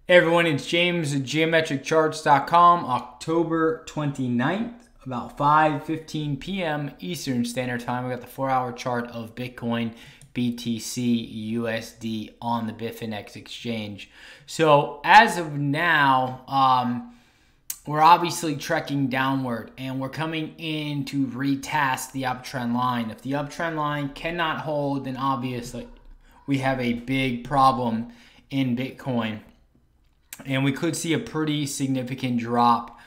Hey everyone, it's James at geometriccharts.com, October 29th, about 5:15 p.m. Eastern Standard Time. We got the 4-hour chart of Bitcoin, BTC, USD on the Bitfinex exchange. So as of now, we're obviously trekking downward and we're coming in to retest the uptrend line. If the uptrend line cannot hold, then obviously we have a big problem in Bitcoin. And we could see a pretty significant drop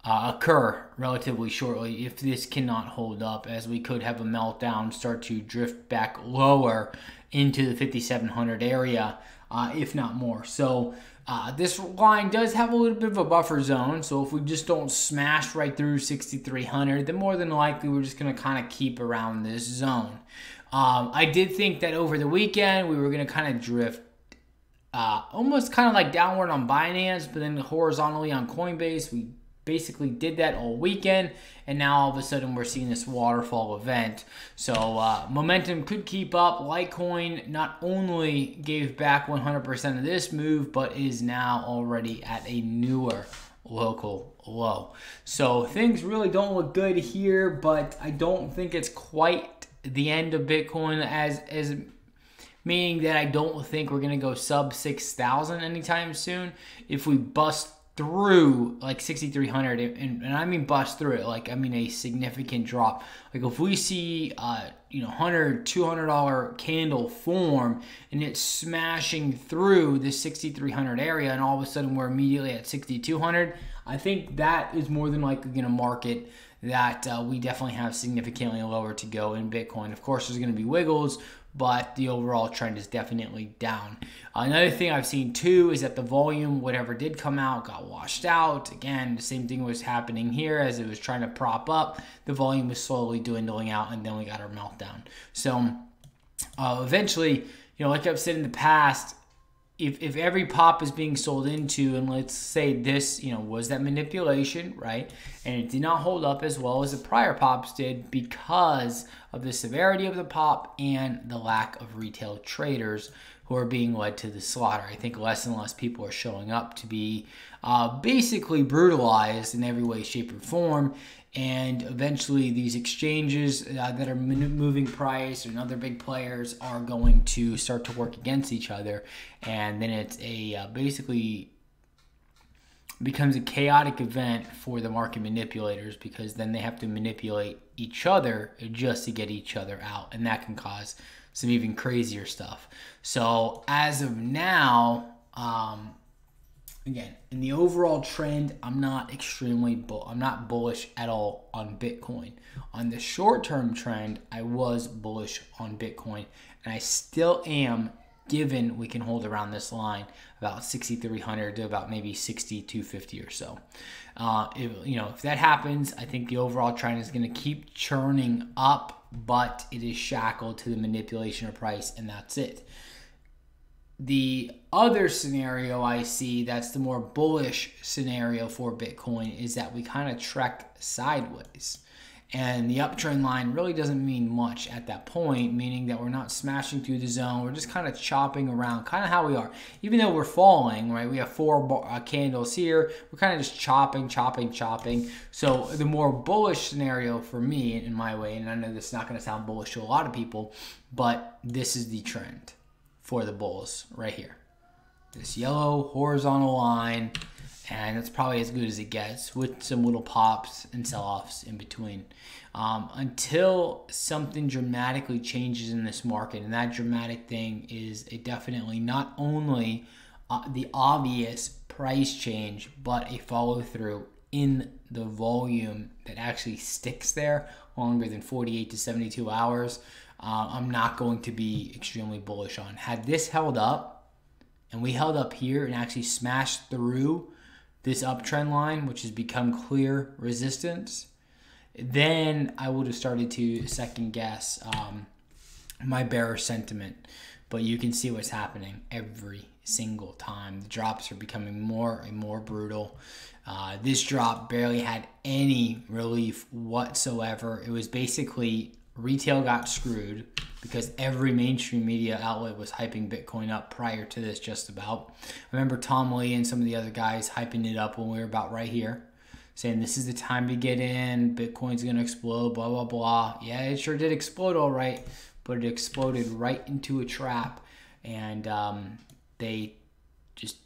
occur relatively shortly if this cannot hold up, as we could have a meltdown, start to drift back lower into the 5,700 area, if not more. So this line does have a little bit of a buffer zone. So if we just don't smash right through 6,300, then more than likely we're just going to kind of keep around this zone. I did think that over the weekend we were going to kind of drift almost kind of like downward on Binance, but then horizontally on Coinbase. We basically did that all weekend, and now all of a sudden we're seeing this waterfall event. So momentum could keep up. Litecoin not only gave back 100% of this move, but is now already at a newer local low. So things really don't look good here, but I don't think it's quite the end of Bitcoin, as meaning that I don't think we're going to go sub 6,000 anytime soon. If we bust through like 6,300, and I mean bust through it, like I mean a significant drop. Like if we see $100, $200 candle form and it's smashing through the 6,300 area, and all of a sudden we're immediately at 6,200, I think that is more than likely going to market that we definitely have significantly lower to go in Bitcoin. Of course, there's going to be wiggles, but the overall trend is definitely down. Another thing I've seen too is that the volume, whatever did come out, got washed out. Again, the same thing was happening here as it was trying to prop up. The volume was slowly dwindling out, and then we got our meltdown. So eventually, like I've said in the past, if every pop is being sold into, and let's say this, was that manipulation, right? And it did not hold up as well as the prior pops did because of the severity of the pop and the lack of retail traders who are being led to the slaughter. I think less and less people are showing up to be basically brutalized in every way, shape, or form. And eventually these exchanges that are moving price and other big players are going to start to work against each other. And then it's basically becomes a chaotic event for the market manipulators, because then they have to manipulate each other just to get each other out. And that can cause some even crazier stuff. So as of now, again, in the overall trend, I'm not bullish at all on Bitcoin. On the short-term trend, I was bullish on Bitcoin, and I still am, given we can hold around this line about 6,300 to about maybe 6,250 or so. If that happens, I think the overall trend is going to keep churning up, but it is shackled to the manipulation of price, and that's it. The other scenario I see that's the more bullish scenario for Bitcoin is that we kind of trek sideways. And the uptrend line really doesn't mean much at that point, meaning that we're not smashing through the zone. We're just kind of chopping around, kind of how we are. Even though we're falling, right? We have 4 candles here. We're kind of just chopping. So the more bullish scenario for me, in my way, and I know this is not going to sound bullish to a lot of people, but this is the trend for the bulls right here. This yellow horizontal line, and it's probably as good as it gets with some little pops and sell-offs in between. Until something dramatically changes in this market, and that dramatic thing is definitely not only the obvious price change, but a follow-through in the volume that actually sticks there longer than 48 to 72 hours, I'm not going to be extremely bullish on. Had this held up, and we held up here and actually smashed through this uptrend line, which has become clear resistance, then I would have started to second guess my bearish sentiment. But you can see what's happening every single time. The drops are becoming more and more brutal. This drop barely had any relief whatsoever. It was basically Retail got screwed because every mainstream media outlet was hyping Bitcoin up prior to this just about. I remember Tom Lee and some of the other guys hyping it up when we were about right here, saying this is the time to get in, Bitcoin's going to explode, blah, blah, blah. Yeah, it sure did explode all right, but it exploded right into a trap. And they just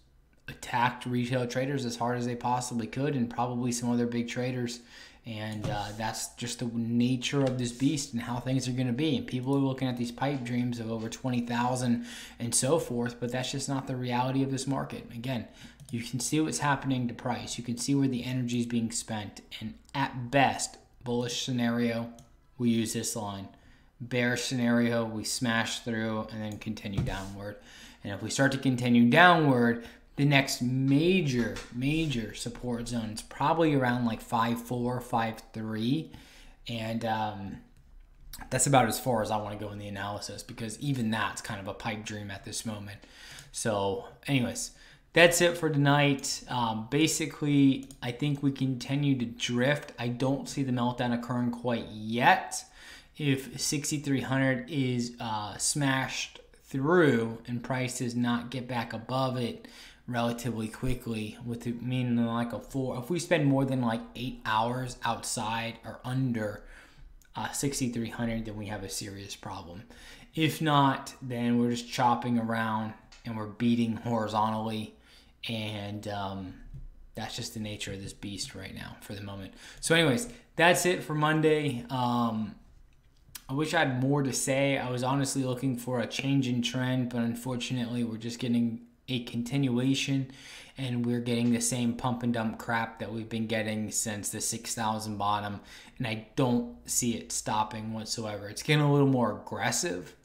attacked retail traders as hard as they possibly could, and probably some other big traders. And that's just the nature of this beast and how things are going to be. And people are looking at these pipe dreams of over 20,000 and so forth, but that's just not the reality of this market. Again, you can see what's happening to price. You can see where the energy is being spent. And at best, bullish scenario, we use this line. Bearish scenario, we smash through and then continue downward. And if we start to continue downward, the next major support zone is probably around like 5.4, 5.3. And that's about as far as I want to go in the analysis, because even that's kind of a pipe dream at this moment. So anyways, that's it for tonight. Basically, I think we continue to drift. I don't see the meltdown occurring quite yet. If 6,300 is smashed through and price does not get back above it relatively quickly, with it meaning like a 4, if we spend more than like 8 hours outside or under 6,300, then we have a serious problem. If not, then we're just chopping around and we're beating horizontally, and that's just the nature of this beast right now for the moment. So anyways, that's it for Monday. I wish I had more to say. I was honestly looking for a change in trend, but unfortunately we're just getting a continuation, and we're getting the same pump and dump crap that we've been getting since the 6,000 bottom, and I don't see it stopping whatsoever. It's getting a little more aggressive,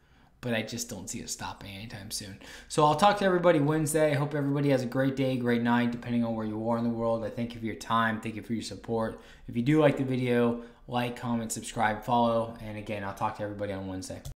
but I just don't see it stopping anytime soon. So I'll talk to everybody Wednesday. I hope everybody has a great day, great night, depending on where you are in the world. I thank you for your time. Thank you for your support. If you do like the video, like, comment, subscribe, follow, and again, I'll talk to everybody on Wednesday.